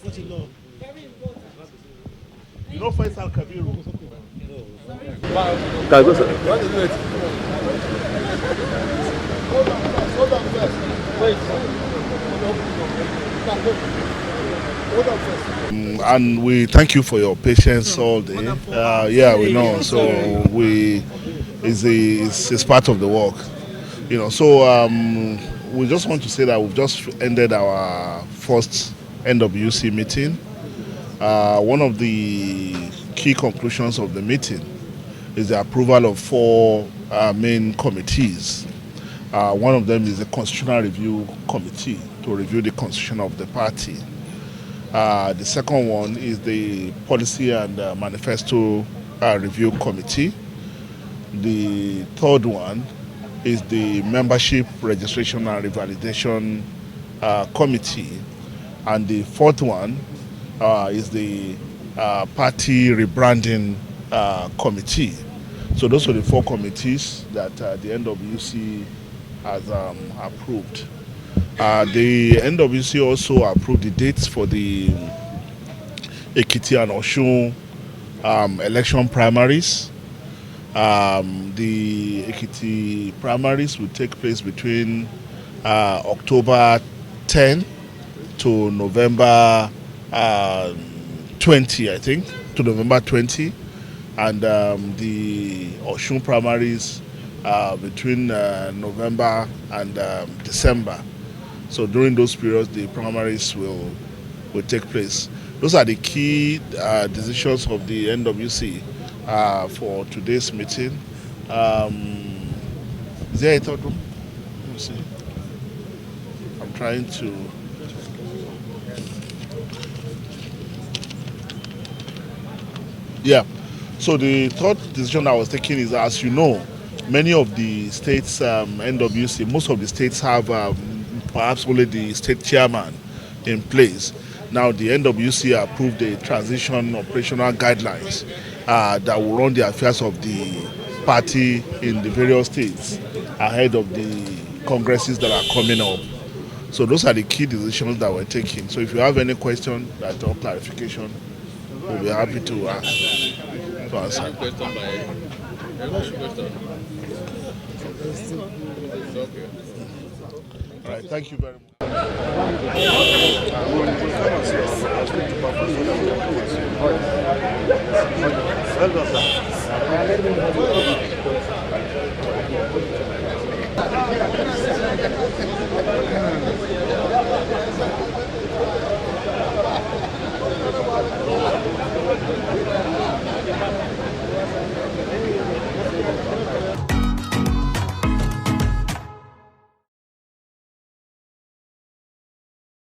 You know Faisal Kabiru? Hold on first. Wait. Hold on first. And we thank you for your patience all day. Yeah, we know. So it's part of the work, you know. So we just want to say that we've just ended our first NWC meeting. One of the key conclusions of the meeting is the approval of four main committees. One of them is the Constitutional Review Committee to review the constitution of the party. The second one is the Policy and Manifesto Review Committee. The third one is the Membership Registration and Revalidation Committee. And the fourth one is the Party Rebranding Committee. So those are the four committees that the NWC has approved. The NWC also approved the dates for the Ekiti and Osun election primaries. The Ekiti primaries will take place between October 10 to November 20, I think, to November 20. And the Osun primaries between November and December. So during those periods, the primaries will take place. Those are the key decisions of the NWC for today's meeting. Is there a third room? Let me see. I'm trying to. Yeah. So the third decision I was taking is, as you know, many of the states, NWC, most of the states have perhaps only the state chairman in place. Now the NWC approved the transition operational guidelines that will run the affairs of the party in the various states ahead of the congresses that are coming up. So those are the key decisions that we're taking. So if you have any question or clarification, we'll be happy to answer. All right, thank you very much. Well done, sir.